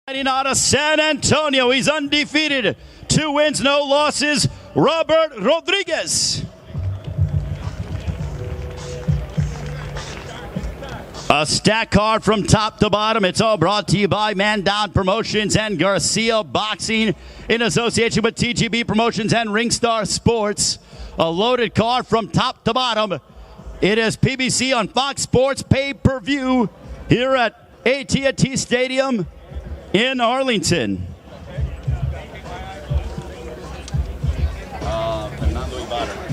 Fighting out of San Antonio, he's undefeated. 2 wins, no losses, Robert Rodriguez. A stack card from top to bottom. It's all brought to you by Man Down Promotions and Garcia Boxing in association with TGB Promotions and Ringstar Sports. A loaded card from top to bottom. It is PBC on Fox Sports pay-per-view here at AT&T Stadium in Arlington. Fernando Ibarra.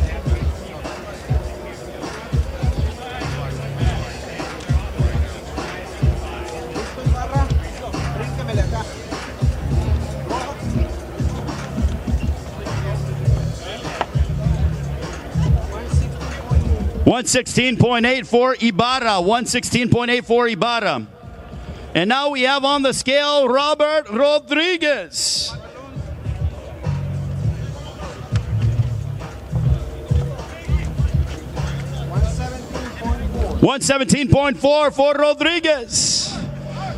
$116.8 for Ibarra. 116.8 for Ibarra. And now we have on the scale Robert Rodriguez. $117.4 for Rodriguez.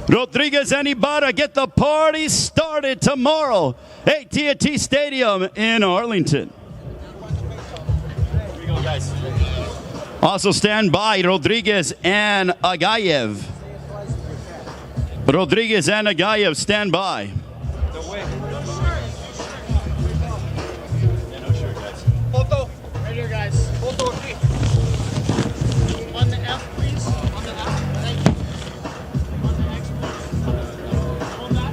Rodriguez and Ibarra get the party started tomorrow. AT&T Stadium in Arlington. Here we go, guys. Also stand by Rodriguez and Agayev. Rodriguez and Agayev stand by. Yeah, no shirt, guys. Photo. Right here, guys. Photo. On the F, please. On the F. Thank you. On the X, please. Hold that.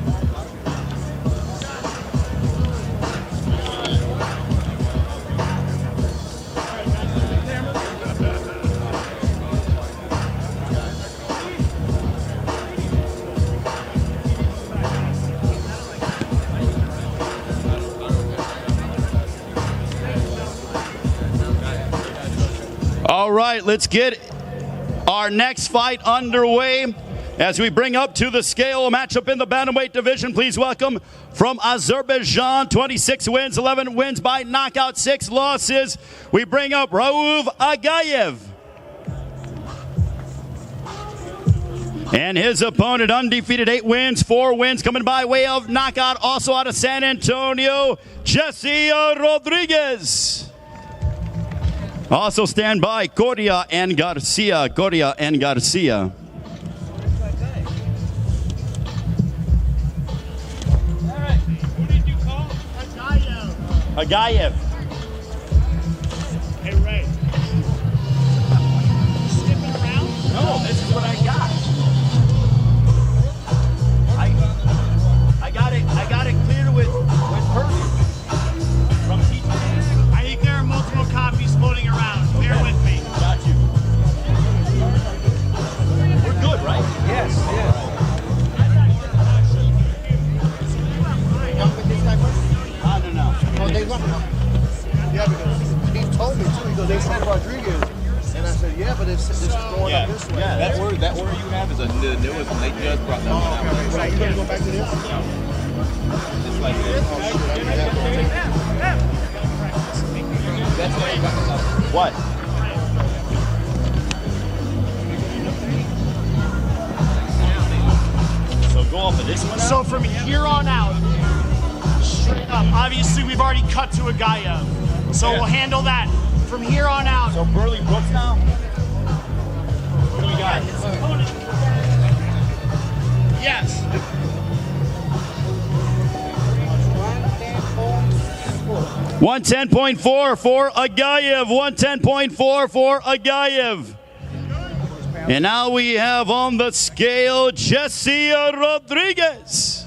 All right, let's get our next fight underway as we bring up to the scale a matchup in the bantamweight division. Please welcome from Azerbaijan, 26 wins, 11 wins by knockout, 6 losses. We bring up Rauf Agayev. And his opponent, undefeated, 8 wins, 4 wins, coming by way of knockout, also out of San Antonio, Jesse Rodriguez. Also stand by Corria and Garcia. Corria and Garcia. All right. Who did you call? Agayev. Agayev. Hey, Ray. Skipping around? No, this is what I got. I got it clear with Percy from TGB. I think there are multiple copies floating around. Bear with me. Got you. We're good, right? Yes, yes. I don't know. Oh, they want yeah, because he told me too. He goes, they sent Rodriguez, and I said, yeah, but it's going up this way. Yeah, that word you have is the newest, and they just brought that one out. Right, you gonna go back to this? It's like this. That's what I got. What? So go off of this one. So from here on out, straight up, obviously we've already cut to Agayev. So we'll handle that from here on out. So Burley Brooks now. What do we got? Yes. 110.4 for Agayev. 110.4 for Agayev. And now we have on the scale Jesse Rodriguez.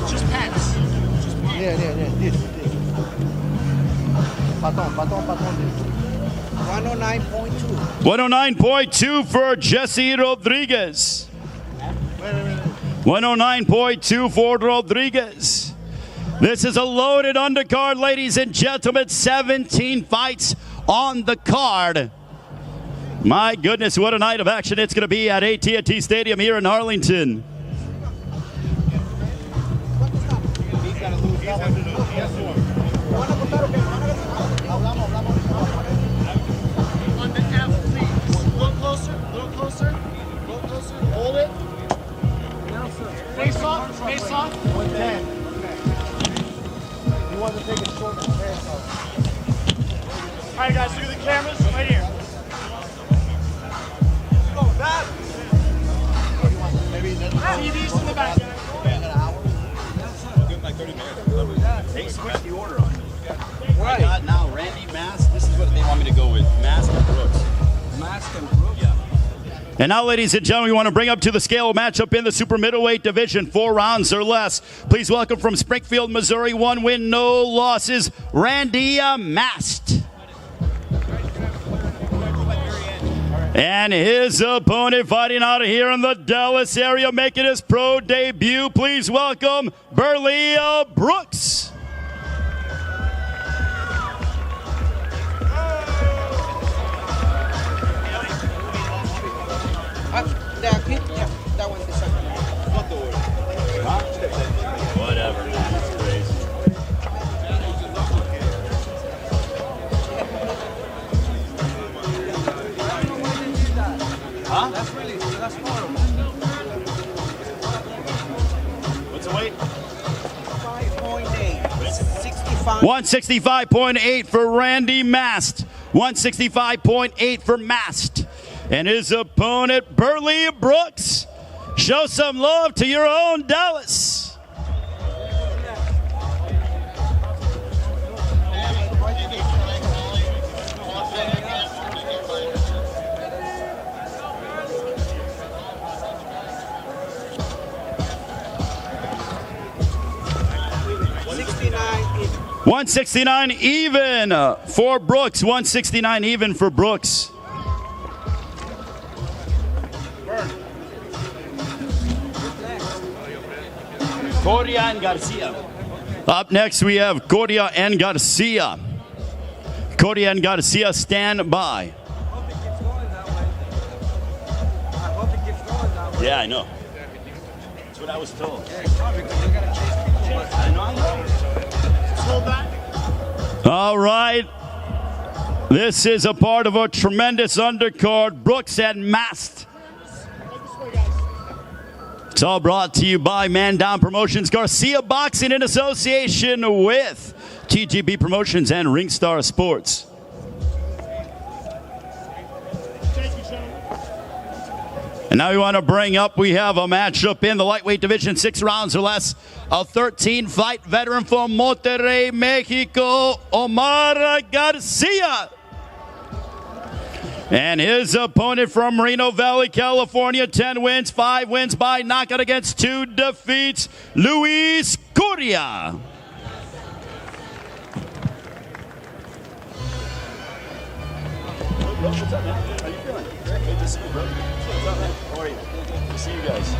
Just pets. Yeah, this. Patón. 109.2. 109.2 for Jesse Rodriguez. 109.2 for Rodriguez. This is a loaded undercard, ladies and gentlemen. 17 fights on the card. My goodness, what a night of action it's going to be at AT&T Stadium here in Arlington. On the F, please. A little closer. Face off. 110. You want to take it short and face off. All right, guys, look at the cameras right here. Maybe TV's in the back. Like 30 minutes. They switched the order on me. I got now Randy Mast. This is what they want me to go with. Mast and Brooks. Mast and Brooks. Yeah. And now, ladies and gentlemen, we want to bring up to the scale matchup in the super middleweight division, 4 rounds or less. Please welcome from Springfield, Missouri, 1 win, no losses, Randy Mast. And his opponent fighting out of here in the Dallas area, making his pro debut. Please welcome Burley Brooks. That one is second. Whatever, man. That's crazy. Huh? That's horrible. What's the weight? 5.8. 65. 165.8 for Randy Mast. 165.8 for Mast. And his opponent, Burley Brooks. Show some love to your own Dallas. $69. 169 even for Brooks. 169 even for Brooks. Corria and Garcia. Up next, we have Corria and Garcia. Corria and Garcia, stand by. Yeah, I know. That's what I was told. I know. Hold back. All right. This is a part of a tremendous undercard. Brooks and Mast. It's all brought to you by Man Down Promotions, Garcia Boxing in association with TGB Promotions and Ringstar Sports. Thank you, gentlemen. And now we want to bring up, we have a matchup in the lightweight division, 6 rounds or less. A 13-fight veteran from Monterrey, Mexico, Omar Garcia. And his opponent from Moreno Valley, California, 10 wins, 5 wins by knockout against 2 defeats, Luis Corria. What's up, man? How you feeling? Good to see you, bro. What's up, man? How are you? Good to see you guys.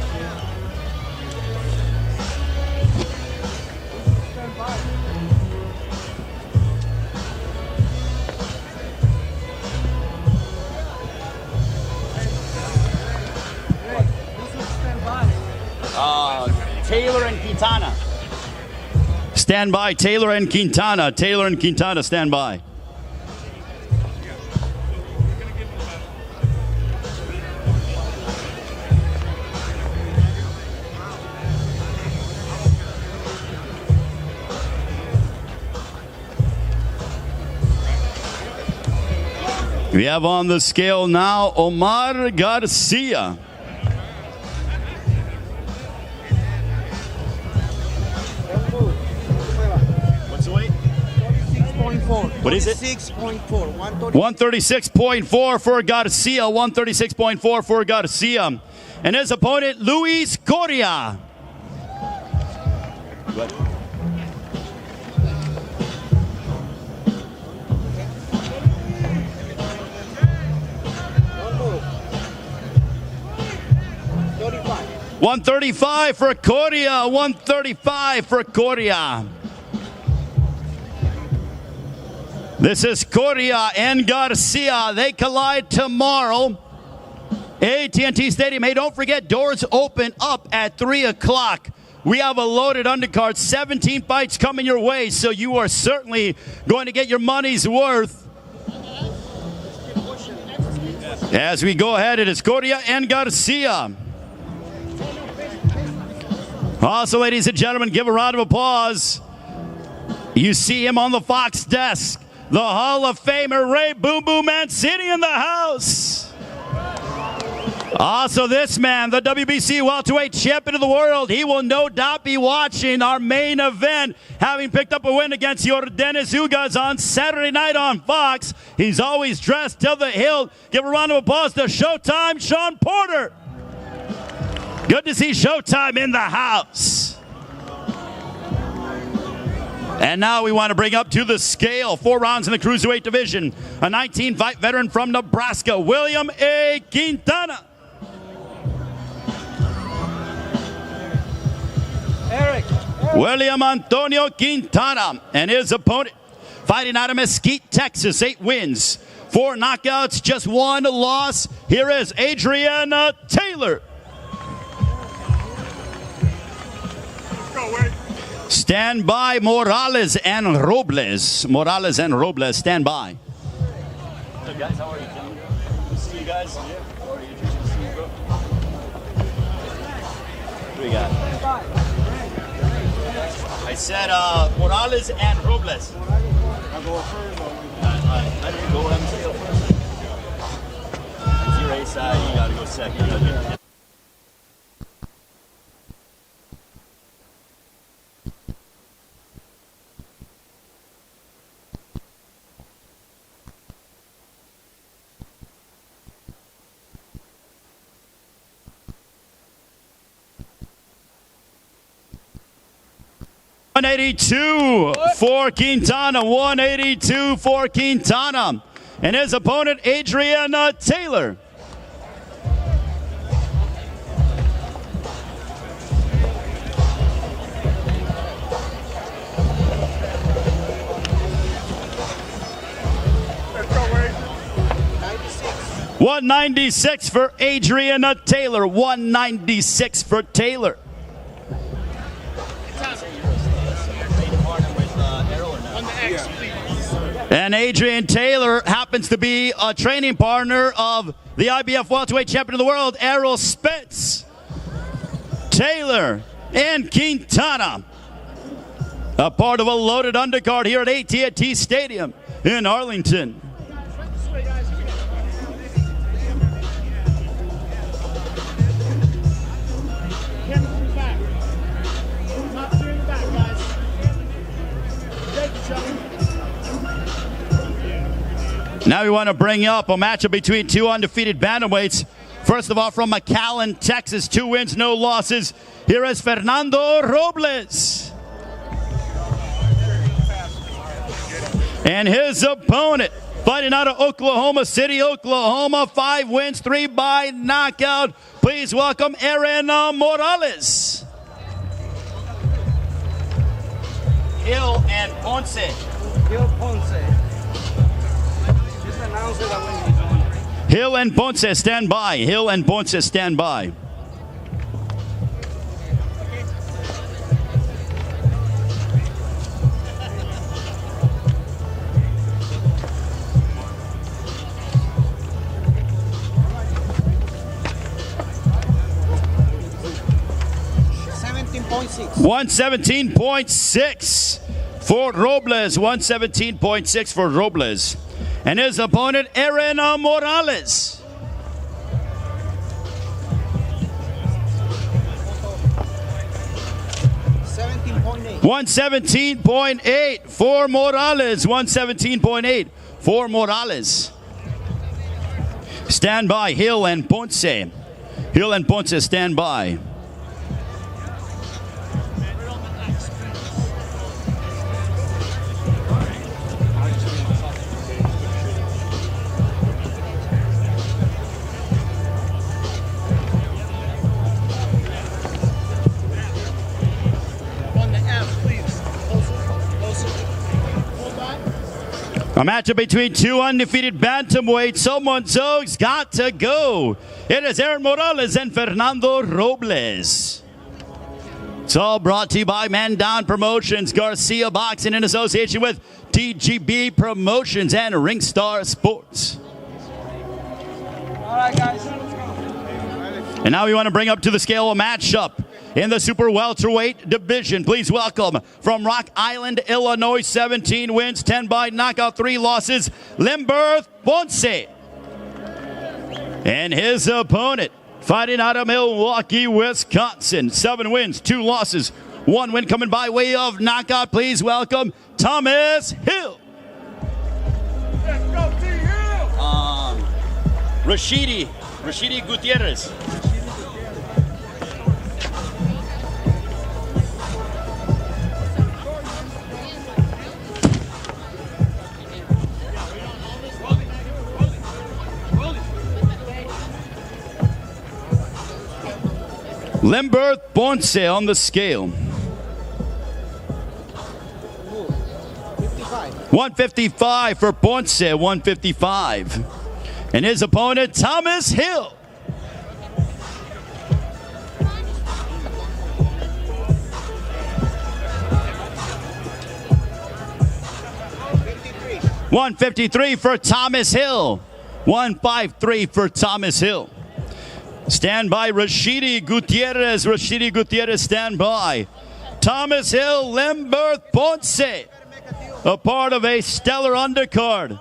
Taylor and Quintana. Stand by, Taylor and Quintana. Taylor and Quintana, stand by. We have on the scale now Omar Garcia. What's the weight? 36.4. What is it? 6.4. 136.4 for Garcia. 136.4 for Garcia. And his opponent, Luis Corria. Good. $35. 135 for Corria. 135 for Corria. This is Corria and Garcia. They collide tomorrow. AT&T Stadium. Hey, don't forget, doors open up at 3 o'clock. We have a loaded undercard. 17 fights coming your way, so you are certainly going to get your money's worth. As we go ahead, it is Corria and Garcia. Also, ladies and gentlemen, give a round of applause. You see him on the Fox desk. The Hall of Famer Ray Boom Boom Mancini in the house. Also, this man, the WBC welterweight champion of the world, he will no doubt be watching our main event, having picked up a win against Yordenis Ugas on Saturday night on Fox. He's always dressed to the hilt. Give a round of applause to Showtime Sean Porter. Good to see Showtime in the house. And now we want to bring up to the scale, 4 rounds in the cruiserweight division, a 19-fight veteran from Nebraska, William A. Quintana. William Antonio Quintana and his opponent, fighting out of Mesquite, Texas, 8 wins, 4 knockouts, just 1 loss. Here is Adrian Taylor. Stand by, Morales and Robles. Morales and Robles, stand by. What's up, guys? How are you, gentlemen? Good to see you guys. How are you? Good to see you, bro. What do we got? I said Morales and Robles. I'll go first. I didn't go. I'm still first. It's your A side. You got to go second. $182 for Quintana, $182 for Quintana. And his opponent, Adrian Taylor. $196 for Adrian Taylor, $196 for Taylor. And Adrian Taylor happens to be a training partner of the IBF welterweight champion of the world, Errol Spence. Taylor and Quintana, a part of a loaded undercard here at AT&T Stadium in Arlington. Now we want to bring up a matchup between 2 undefeated bantamweights. First of all, from McAllen, Texas, 2 wins, no losses. Here is Fernando Robles. And his opponent, fighting out of Oklahoma City, Oklahoma, 5 wins, 3 by knockout. Please welcome Errol Morales. Hill and Ponce. Hill Ponce. Hill and Ponce, stand by. Hill and Ponce, stand by. $117.6 for Robles. 117.6 for Robles. And his opponent, Errol Morales. $117.8 for Morales. 117.8 for Morales. Stand by, Hill and Ponce. Hill and Ponce, stand by. A matchup between 2 undefeated bantamweights. Someone's got to go. It is Errol Morales and Fernando Robles. It's all brought to you by Man Down Promotions, Garcia Boxing in association with TGB Promotions and Ringstar Sports. All right, guys. And now we want to bring up to the scale a matchup in the super welterweight division. Please welcome from Rock Island, Illinois, 17 wins, 10 by knockout, 3 losses, Limber Ponce. And his opponent, fighting out of Milwaukee, Wisconsin, 7 wins, 2 losses, 1 win coming by way of knockout. Please welcome Thomas Hill. Let's go, T-Hill! Rashidi Gutierrez. Limber Ponce on the scale. 155 for Ponce, 155. And his opponent, Thomas Hill. $153 for Thomas Hill. 153 for Thomas Hill. Stand by Rashidi Gutierrez. Rashidi Gutierrez, stand by. Thomas Hill, Limber Ponce. A part of a stellar undercard.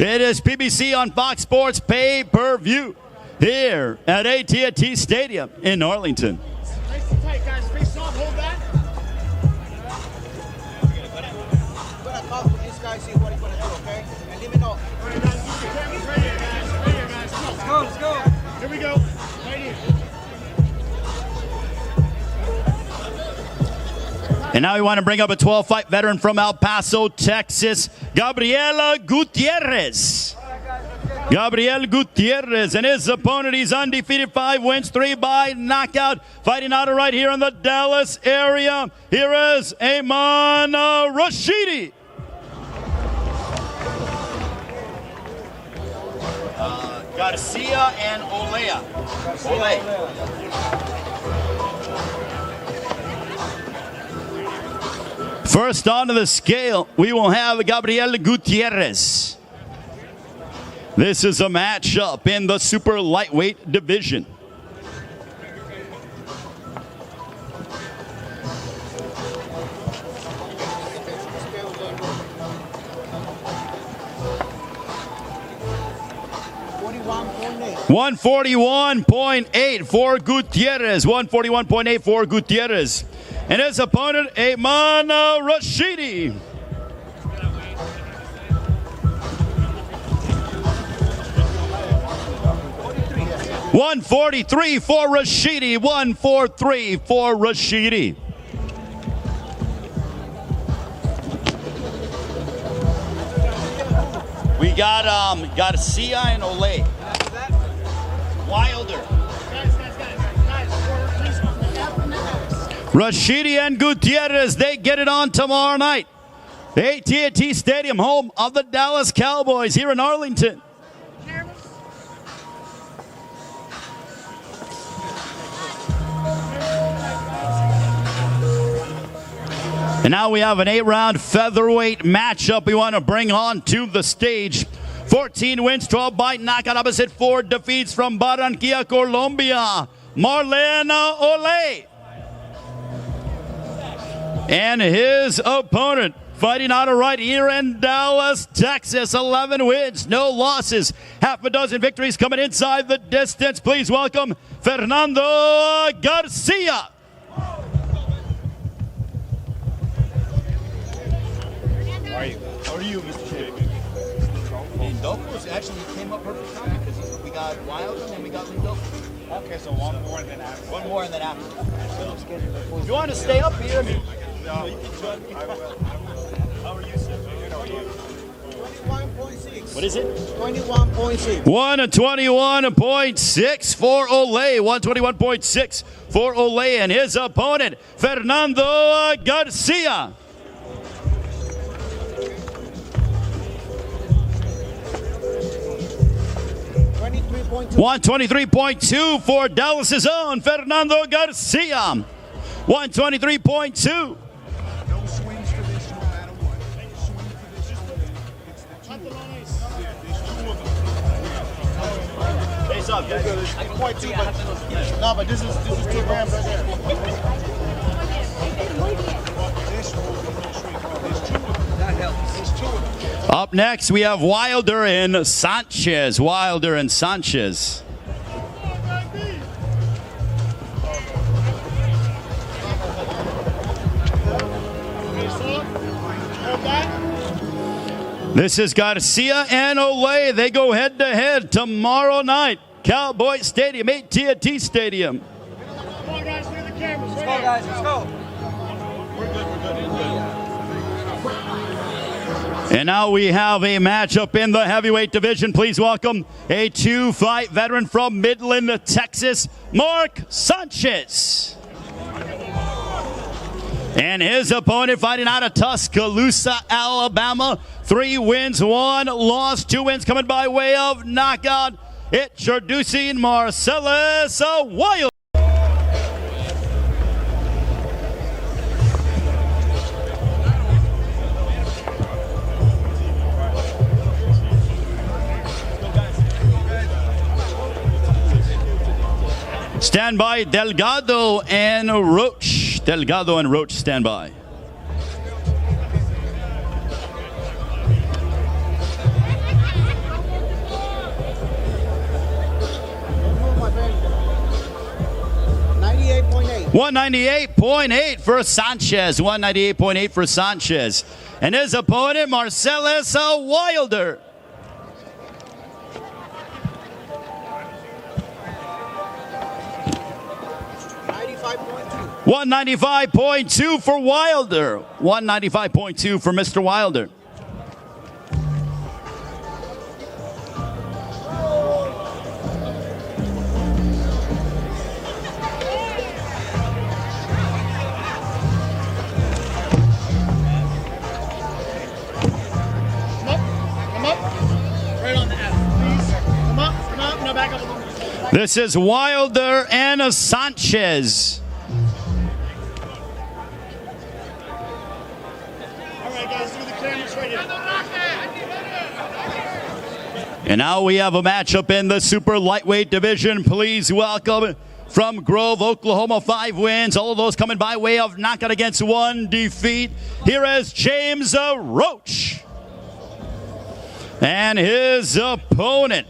It is PBC on Fox Sports pay-per-view here at AT&T Stadium in Arlington. Nice and tight, guys. Face off, hold that. I'm gonna talk to this guy, see what he's gonna do, okay? And let me know. All right, guys, keep your cameras right here, guys. Right here, guys. Come on. Let's go. Here we go. Right here. And now we want to bring up a 12-fight veteran from El Paso, Texas, Gabriel Gutierrez. Gabriel Gutierrez and his opponent, he's undefeated, 5 wins, 3 by knockout. Fighting out of right here in the Dallas area. Here is Ayman Rashidi. Garcia and Olay. First onto the scale, we will have Gabriel Gutierrez. This is a matchup in the super lightweight division. $141.8 for Gutierrez. 141.8 for Gutierrez. And his opponent, Ayman Rashidi. $143 for Rashidi. 143 for Rashidi. We got Garcia and Olay. Wilder. Rashidi and Gutierrez, they get it on tomorrow night. AT&T Stadium, home of the Dallas Cowboys here in Arlington. And now we have an 8-round featherweight matchup we want to bring on to the stage. 14 wins, 12 by knockout, opposite 4 defeats from Barranquilla, Colombia, Marlena Olay. And his opponent, fighting out of right here in Dallas, Texas, 11 wins, no losses, half a dozen victories coming inside the distance. Please welcome Fernando Garcia. How are you, Mr. Shea? Lindolfo's actually came up perfect time because we got Wilder and then we got Lindolfo. Okay, so one more and then after. One more and then after. So, if you want to stay up here, No, you can join me. I will. How are you, sir? Good, how are you? 21.6. What is it? 21.6. 121.6 for Olay. 121.6 for Olay and his opponent, Fernando Garcia. 123.2 for Dallas's own Fernando Garcia. 123.2. No swings for this no matter what. Swing for this. It's the two of them. Face off. job, guys. It's 0.2, but no, but this is 2 grams right there. That helps. Up next, we have Wilder and Sanchez. Wilder and Sanchez. This is Garcia and Olay. They go head-to-head tomorrow night. Cowboy Stadium, AT&T Stadium. Come on, guys, look at the cameras. Let's go, guys. Let's go. And now we have a matchup in the heavyweight division. Please welcome a 2-fight veteran from Midland, Texas, Mark Sanchez. And his opponent fighting out of Tuscaloosa, Alabama. 3 wins, 1 loss, 2 wins coming by way of knockout. Introducing Marcellus Wilder. Stand by, Delgado and Roach. Delgado and Roach stand by. $98.8. 198.8 for Sanchez. 198.8 for Sanchez. And his opponent, Marcellus Wilder. 195.2 for Wilder. 195.2 for Mr. Wilder. Come up. Right on the F, please. Come up. No, back up a little bit. This is Wilder and Sanchez. And now we have a matchup in the super lightweight division. Please welcome from Grove, Oklahoma, 5 wins. All of those coming by way of knockout against 1 defeat. Here is James Roach. And his opponent,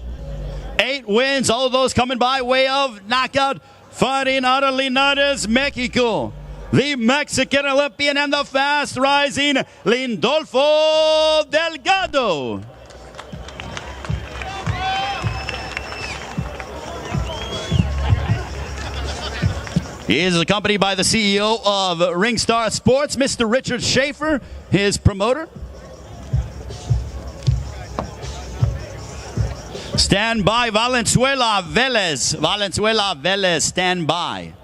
8 wins. All of those coming by way of knockout. Fighting out of Linares, Mexico. The Mexican Olympian and the fast-rising Lindolfo Delgado. He is accompanied by the CEO of Ringstar Sports, Mr. Richard Schaefer, his promoter. Stand by, Valenzuela, Velez. Valenzuela, Velez, stand by.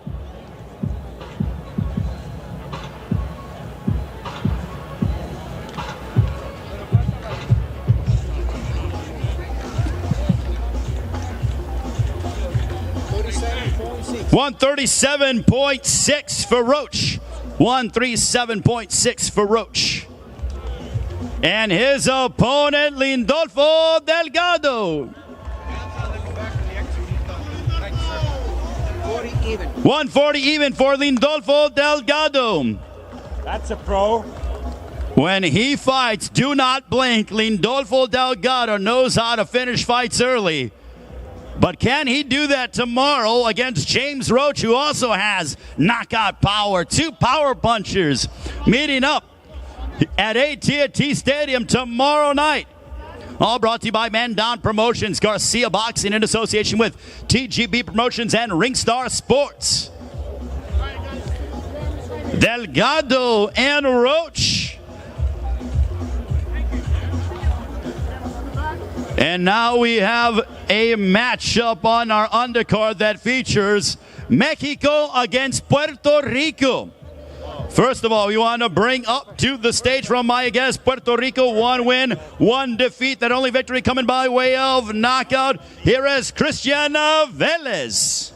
$137.6 for Roach. 137.6 for Roach. And his opponent, Lindolfo Delgado. 140 even for Lindolfo Delgado. That's a pro. When he fights, do not blink. Lindolfo Delgado knows how to finish fights early. But can he do that tomorrow against James Roach, who also has knockout power? 2 power punchers meeting up at AT&T Stadium tomorrow night. All brought to you by Man Down Promotions, Garcia Boxing in association with TGB Promotions and Ringstar Sports. Delgado and Roach. And now we have a matchup on our undercard that features Mexico against Puerto Rico. First of all, we want to bring up to the stage from my guest, Puerto Rico, 1 win, 1 defeat. That only victory coming by way of knockout. Here is Christian Velez.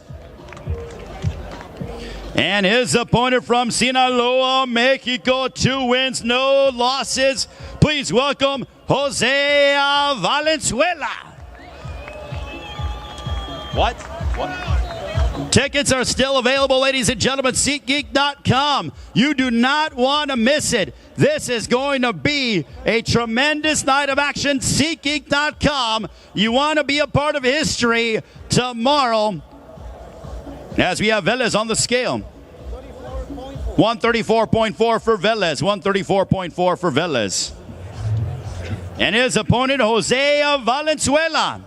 And his opponent from Sinaloa, Mexico, 2 wins, no losses. Please welcome Jose Valenzuela. What? Tickets are still available, ladies and gentlemen. SeatGeek.com. You do not want to miss it. This is going to be a tremendous night of action. SeatGeek.com. You want to be a part of history tomorrow as we have Velez on the scale. 134.4 for Velez. 134.4 for Velez. And his opponent, Jose Valenzuela.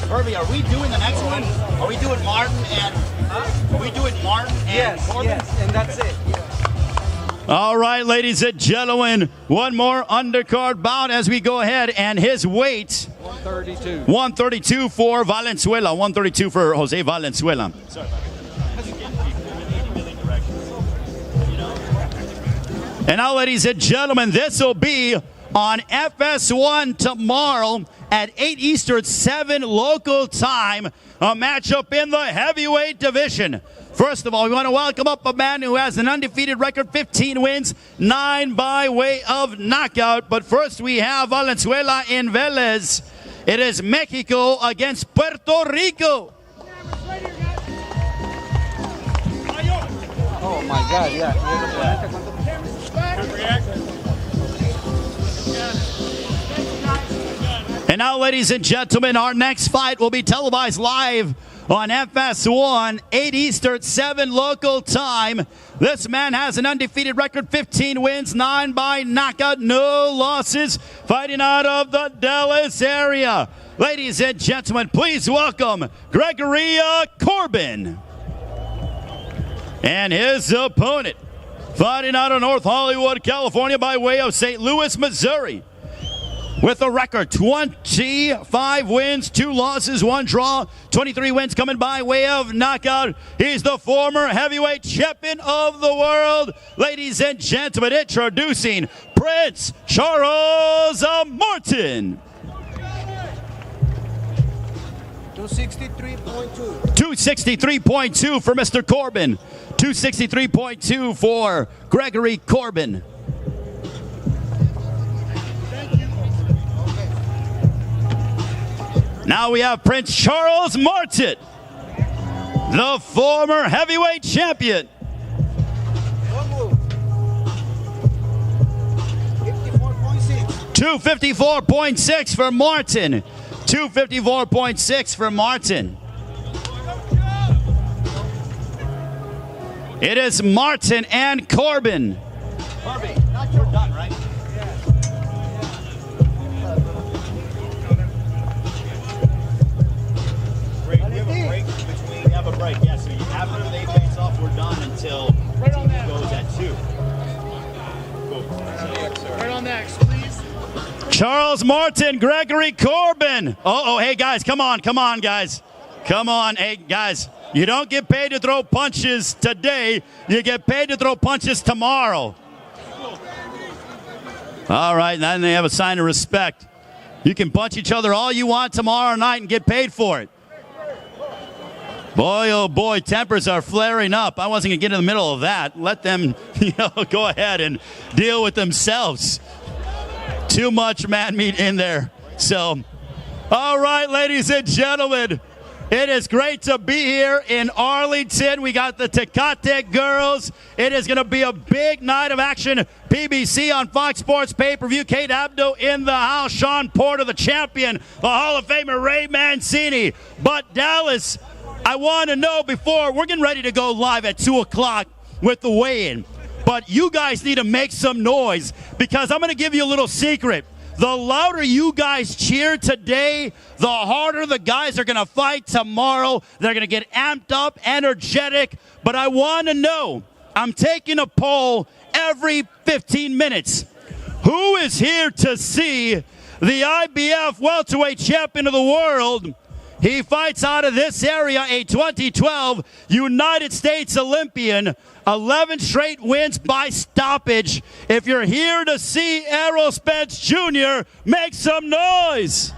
Herbie, are we doing the next one? Are we doing Martin and? Are we doing Martin and Corbin? Yes, and that's it. All right, ladies and gentlemen, one more undercard bout as we go ahead, and his weight 132. 132 for Valenzuela. 132 for Jose Valenzuela. And now, ladies and gentlemen, this will be on FS1 tomorrow at 8 Eastern, 7 local time, a matchup in the heavyweight division. First of all, we want to welcome up a man who has an undefeated record, 15 wins, 9 by way of knockout. But first we have Valenzuela in Velez. It is Mexico against Puerto Rico. Oh my God, yeah. And now, ladies and gentlemen, our next fight will be televised live on FS1, 8 Eastern, 7 local time. This man has an undefeated record, 15 wins, 9 by knockout, no losses, fighting out of the Dallas area. Ladies and gentlemen, please welcome Garcia Corbin. And his opponent, fighting out of North Hollywood, California, by way of St. Louis, Missouri. With a record 25 wins, 2 losses, 1 draw, 23 wins coming by way of knockout. He's the former heavyweight champion of the world. Ladies and gentlemen, introducing Prince Charles Martin. 263.2. 263.2 for Mr. Corbin. 263.2 for Gregory Corbin. Now we have Prince Charles Martin, the former heavyweight champion. 254.6 for Martin. 254.6 for Martin. It is Martin and Corbin. Herbie, you're done, right? We have a break, yeah, so after they face off, we're done until TV goes at 2. Cool. Right on next, please. Charles Martin, Gregory Corbin. Hey guys, come on, guys. Come on, hey guys. You don't get paid to throw punches today. You get paid to throw punches tomorrow. All right, then they have a sign of respect. You can punch each other all you want tomorrow night and get paid for it. Boy, oh boy, tempers are flaring up. I wasn't going to get in the middle of that. Let them, go ahead and deal with themselves. Too much man meat in there. So, all right, ladies and gentlemen, it is great to be here in Arlington. We got the Tecate girls. It is going to be a big night of action. PBC on Fox Sports pay-per-view. Kate Abdo in the house. Sean Porter, the champion. The Hall of Famer Ray Mancini. But Dallas, I want to know before, we're getting ready to go live at 2 o'clock with the weigh-in. But you guys need to make some noise because I'm going to give you a little secret. The louder you guys cheer today, the harder the guys are going to fight tomorrow. They're going to get amped up, energetic. But I want to know, I'm taking a poll every 15 minutes. Who is here to see the IBF welterweight champion of the world? He fights out of this area, a 2012 United States Olympian, 11 straight wins by stoppage. If you're here to see Errol Spence Jr., make some noise.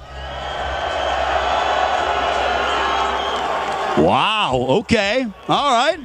Wow, okay, all right.